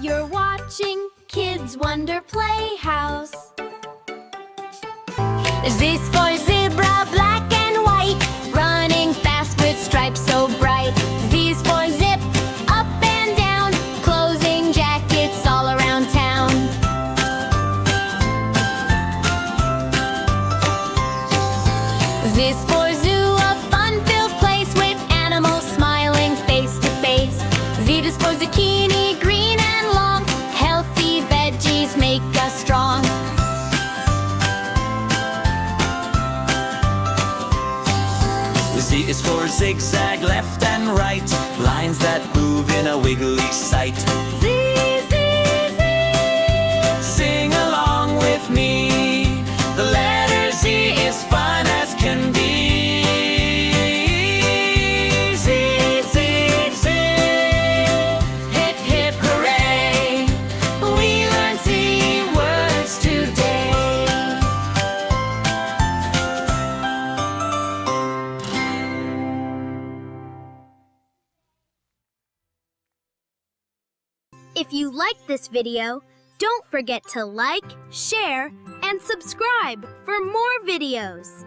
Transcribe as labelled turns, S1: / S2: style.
S1: You're watching Kids Wonder Playhouse. Z for zebra, black and white, running fast with stripes so bright. Z's for zip, up and down, closing jackets all around town. Z's for zoo, a fun-filled place with animals smiling face to face. Z is for zucchini, green and long, healthy veggies make us strong.
S2: Z is for zigzag, left and right, lines that move in a wiggly sight.
S1: Z, Z, Z.
S2: Sing along with me. The letter Z is fun as can be. Z, Z, Z. Hip, hip, hooray. We learned Z words today.
S1: If you liked this video, don't forget to like, share, and subscribe for more videos.